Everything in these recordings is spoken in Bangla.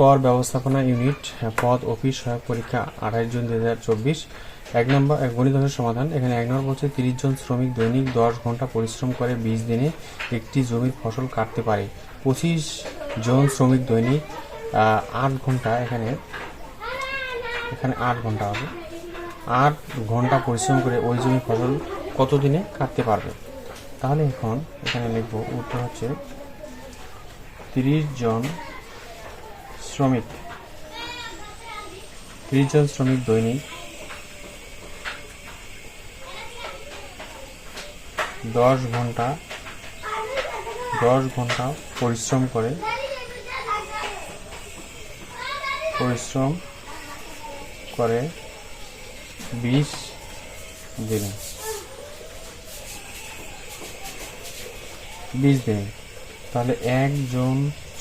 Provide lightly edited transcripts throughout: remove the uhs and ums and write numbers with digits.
কর ব্যবস্থাপনা ইউনিট পদ অফিস সহায়ক পরীক্ষা 28 জুন 2024। এক গণিতের সমাধান। এখানে 1 নম্বর বলছে 30 জন শ্রমিক দৈনিক 10 ঘন্টা পরিশ্রম করে 20 দিনে একটি জমির ফসল কাটতে পারে। 25 জন শ্রমিক দৈনিক 8 ঘন্টা, এখানে 8 ঘন্টা হবে, 8 ঘন্টা পরিশ্রম করে ওই জমির ফসল কত দিনে কাটতে পারবে। তাহলে এখন এখানে লিখব, উত্তর হচ্ছে 30 জন শ্রমিক দৈনিক 10 ঘন্টা পরিশ্রম করে 20 দিনে তাহলে একজন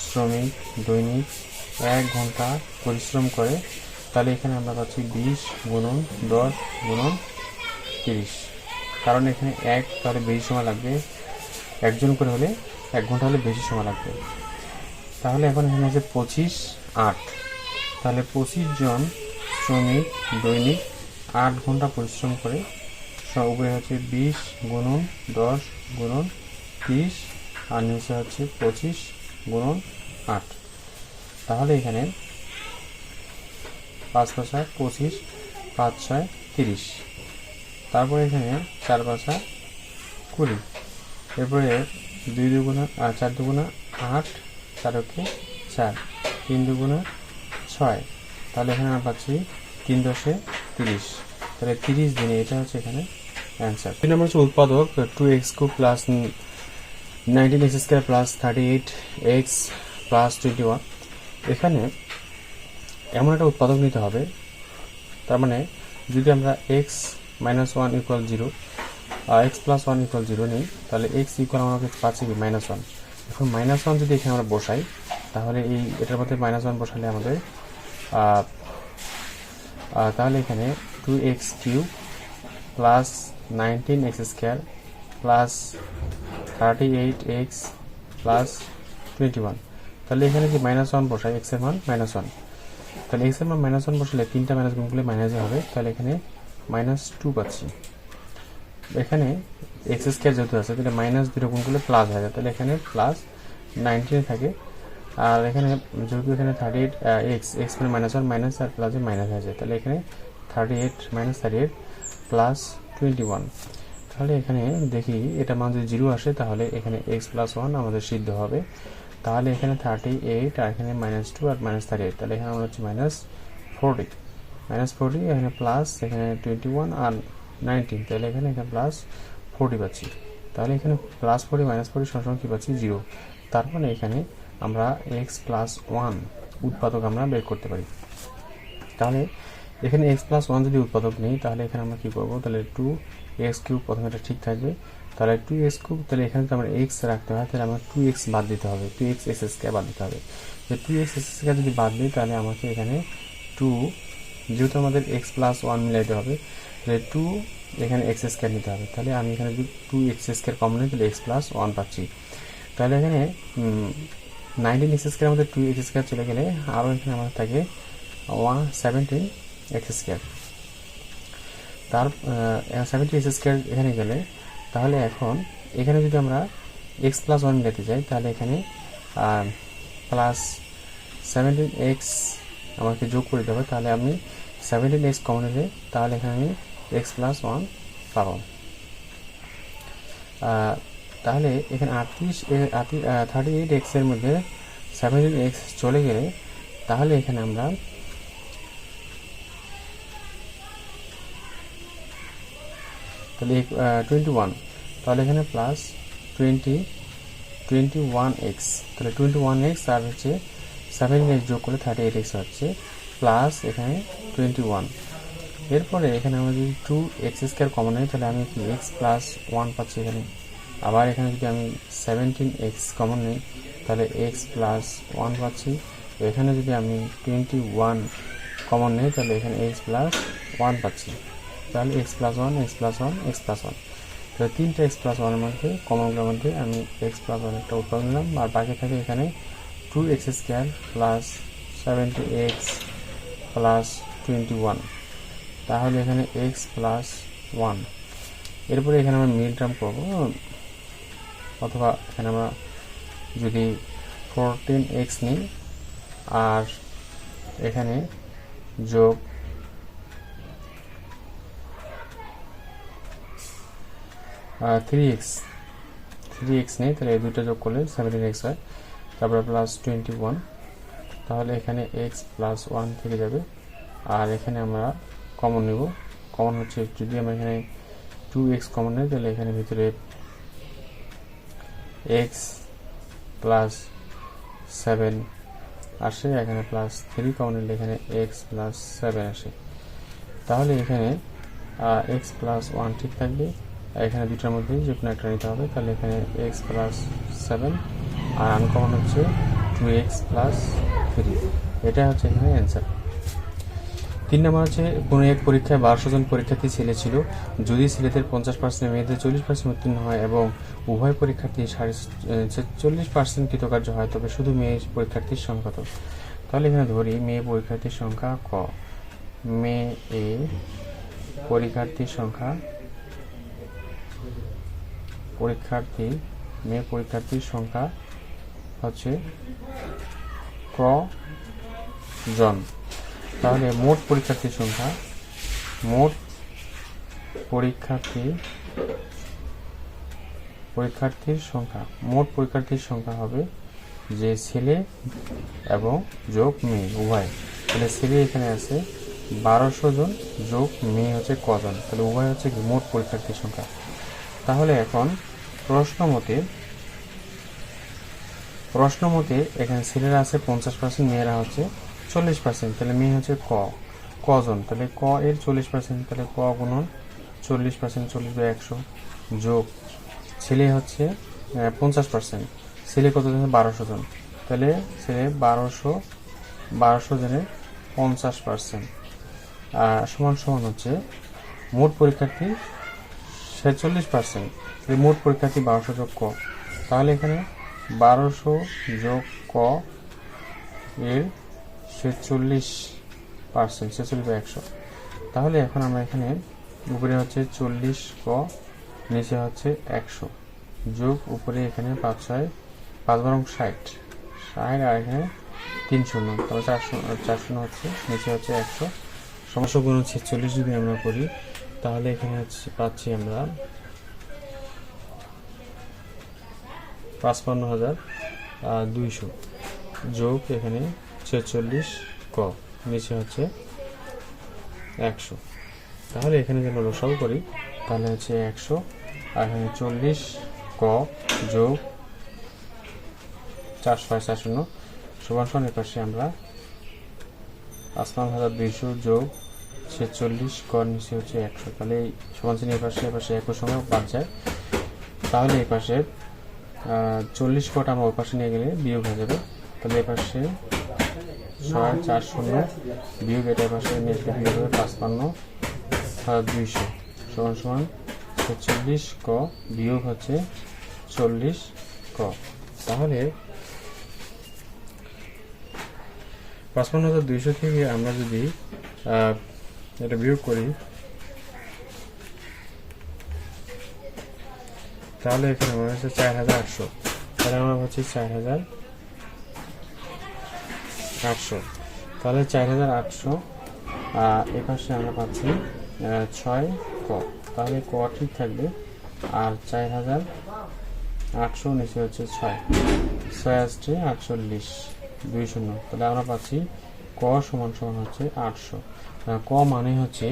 শ্রমিক দৈনিক 1 ঘন্টা পরিশ্রম করে, তাহলে এখানে আমরা পাচ্ছি 20 গুণন 10 গুণন 30, কারণ এখানে তাহলে বেশি সময় লাগবে, একজন করে হলে 1 ঘন্টা হলে বেশি সময় লাগবে। তাহলে এখন এখানে আছে 25 8, তাহলে 25 জন শ্রমিক দৈনিক 8 ঘন্টা পরিশ্রম করে, উপরে হচ্ছে 20 গুণন 10 গুণন 30 আর নিচে হচ্ছে 25 গুণন 8। তাহলে এখানে 5 5 25, 5 6 30, তারপরে এখানে 4 5 20, এরপরে 2 দুগুণা 4 দুগুণা 8, 4 4, 3 দুগুণা 6, তাহলে এখানে আমরা পাচ্ছি 3 10 30, তাহলে 30 দিনে, এটা হচ্ছে এখানে অ্যান্সার। 2 নম্বর হচ্ছে উৎপাদক 2x³ plus 19x² plus 38x plus 21। এখানে এমন একটা উৎপাদক নিতে হবে, তার মানে যদি আমরা x - 1 = 0, x + 1 = 0 নিই, তাহলে x = আমরা পাচ্ছি কি -1। এখন -1 যদি এখানে আমরা বসাই, তাহলে এটার মধ্যে -1 বসালে আমাদের তাহলে এখানে 2x³ plus 19x² plus 38x plus 21, তাহলে এখানে যে -1 বসাই, x এর মান -1, তাহলে x এর মান -1 বসালে 3টা মাইনাস গুণ করলে মাইনাসে হবে, তাহলে এখানে -2 পাচ্ছি। এখানে x² যেহেতু আছে, তাহলে -0 গুণ করলে প্লাস হয়ে যায়, তাহলে এখানে প্লাস 19 থাকে, আর এখানে যেহেতু এখানে 38x মানে -1 মাইনাস আর প্লাসে মাইনাস হয়ে যায়, তাহলে এখানে 38 38 প্লাস 21। তাহলে এখানে দেখি এটা মান যদি 0 আসে, তাহলে এখানে x + 1 আমাদের সিদ্ধ হবে, তাহলে এখানে 38 আর এখানে -2 আর -38, তাহলে এখানে আমরা হচ্ছে -40, এখানে প্লাস এখানে 21 আর 19, তাহলে এখানে প্লাস 40 পাচ্ছি। তাহলে এখানে +40 -40 সমান কি পাচ্ছি 0, তারপরে এখানে আমরা x + 1 উৎপাদক আমরা বের করতে পারি। তাহলে এখানে x + 1 যদি উৎপাদক নেই, তাহলে এখানে আমরা কি করব, তাহলে 2x³ প্রথমে এটা ঠিক থাকবে, তাহলে 2x³, তাহলে এখানে তো আমরা x রাখতে হয়, তাহলে আমরা 2x বাদ দিতে হবে, 2x² বাদ দিতে হবে। 2x² যদি বাদ দিই, তাহলে আমাকে এখানে 2, যেহেতু আমাদের x + 1 মিলাইতে হবে, তাহলে 2 এখানে x² নিতে হবে, তাহলে আমি এখানে যদি 2x² কমন নিই, তাহলে x + 1 পাচ্ছি। তাহলে এখানে 19x² আমাদের 2x² চলে গেলে আরও এখানে আমাদের থাকে 17x², তার 17x² এখানে গেলে, তাহলে এখন এখানে যদি আমরা x + 1 মিলাতে যাই, তাহলে এখানে প্লাস 17x আমাকে যোগ করে দেবে, তাহলে আমি 17x কমন নিলে, তাহলে এখানে আমি x + 1 পাবো। তাহলে এখানে 38x এর মধ্যে 17x চলে গেলে, তাহলে এখানে আমরা তাহলে 21, তাহলে এখানে প্লাস 21x, তাহলে 21x আর হচ্ছে 17x যোগ করলে 38x হচ্ছে, প্লাস এখানে 21। এরপরে এখানে আমরা যদি 2x² কমন নিই, তাহলে আমি x + 1 পাচ্ছি এখানে। আবার এখানে যদি আমি 17x কমন নিই, তাহলে x + 1 পাচ্ছি। এখানে যদি আমি 21 কমন নিই, তাহলে এখানে x + 1 পাচ্ছি, তাহলে x + 1 x + 1 x + 1, তাহলে 3টা x + 1 এর মধ্যে কমনগুলোর মধ্যে আমি x + 1 একটা উৎপাদক নিলাম, আর বাকি থাকে এখানে 2x² প্লাস 70x প্লাস 21, তাহলে এখানে x প্লাস 1। এরপরে এখানে আমরা মিল টার্ম করবো, অথবা এখানে আমরা যদি 14x নিই আর এখানে যোগ 3x নেই, তাহলে এই দুটো যোগ করলে 17x হয়, তারপরে প্লাস 21, তাহলে এখানে x প্লাস 1 থেকে যাবে। আর এখানে আমরা কমন নেব, কমন হচ্ছে যদি আমরা এখানে 2x কমন নেই তাহলে এখানে ভিতরে x প্লাস 7 আসে, এখানে প্লাস 3 কমন নিলে এখানে x প্লাস 7 আসে, তাহলে এখানে x প্লাস 1 ঠিক থাকবে, এখানে দুটার মধ্যে যে কোনো একটা নিতে হবে, তাহলে এখানে x প্লাস 7 আর আনকমন হচ্ছে 2x প্লাস 3, এটা হচ্ছে এখানে অ্যান্সার। 3 নম্বর হচ্ছে কোনো এক পরীক্ষায় 1200 জন পরীক্ষার্থী ছেলে ছিল, যদি ছেলেদের 50%, মেয়েদের 40% উত্তীর্ণ হয় এবং উভয় পরীক্ষার্থী 40% কৃতকার্য হয়, তবে শুধু মেয়ে পরীক্ষার্থীর সংখ্যা কত? তাহলে এখানে ধরি মেয়ে পরীক্ষার্থীর সংখ্যা ক, মেয়ে পরীক্ষার্থীর সংখ্যা মেয়ে পরীক্ষার্থীর সংখ্যা হচ্ছে ক জন, তাহলে মোট পরীক্ষার্থীর সংখ্যা হবে যে ছেলে এবং যোগ মেয়ে উভয়, তাহলে ছেলে এখানে আছে 1200 জন যোগ মেয়ে হচ্ছে কজন, তাহলে উভয় হচ্ছে কি মোট পরীক্ষার্থীর সংখ্যা। তাহলে এখন প্রশ্ন মতে এখানে ছেলেরা আছে 50%, মেয়েরা হচ্ছে 40%, তাহলে মেয়ে হচ্ছে কজন, তাহলে ক এর 40%, তাহলে ক গুণন 40%, 40/100 যোগ ছেলে হচ্ছে 50%, ছেলে কত জন? 1200 জন, তাহলে ছেলে 1200 জনের 50% সমান হচ্ছে মোট পরীক্ষার্থী 46%, তাহলে মোট পরীক্ষার্থী 1200 যোগ ক, তাহলে এখানে 1200 যোগ ক এর 46%, 46/100, তাহলে এখন আমরা এখানে উপরে হচ্ছে 40 ক, নিচে হচ্ছে 100 যোগ উপরে এখানে 5 60, আর এখানে 3 শূন্য, তাহলে 4 শূন্য হচ্ছে, নিচে হচ্ছে 100, সমস্যা গুণ 46 যদি আমরা করি তাহলে এখানে পাচ্ছি আমরা 55,200 যোগ এখানে 46 ক, নিচে হচ্ছে 100, তাহলে এখানে যদি আমরা লসাগু করি তাহলে হচ্ছে 100 আর এখানে 40 ক যোগ 450 সমান এপাশে আমরা 55,200 যোগ 46 ক, নিচে হচ্ছে 100, তাহলে এই সমান চিহ্ন এপাশে একই সময় বাদ যায়, তাহলে এই পাশে 40 কটা আমরা ওই পাশে নিয়ে গেলে বিয়োগ হয়ে যাবে, তাহলে এই পাশে 640 বিয়োগ এটা পাশে নিয়ে বিয়োগ হবে 55,200 সমান 46 ক বিয়োগ হচ্ছে 40 ক, তাহলে 55,200 থেকে আমরা যদি এটা বিয়োগ করি তাহলে এখানে আমার হচ্ছে 4,800, তাহলে আমার হচ্ছে 4,800, তাহলে 4,800 এ পাশে আমরা পাচ্ছি 6 ক, তাহলে ক ঠিক থাকবে, আর 4,800 নিচে হচ্ছে 6 আসছে 48 20, তাহলে আমরা পাচ্ছি ক সমান হচ্ছে 800, ক মানে হচ্ছে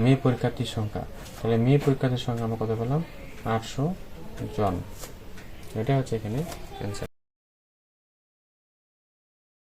মেয়ে পরীক্ষার্থীর সংখ্যা, তাহলে মেয়ে পরীক্ষার্থীর সংখ্যা আমরা কত পেলাম? 800 জন, এটা হচ্ছে এখানে অ্যান্সার।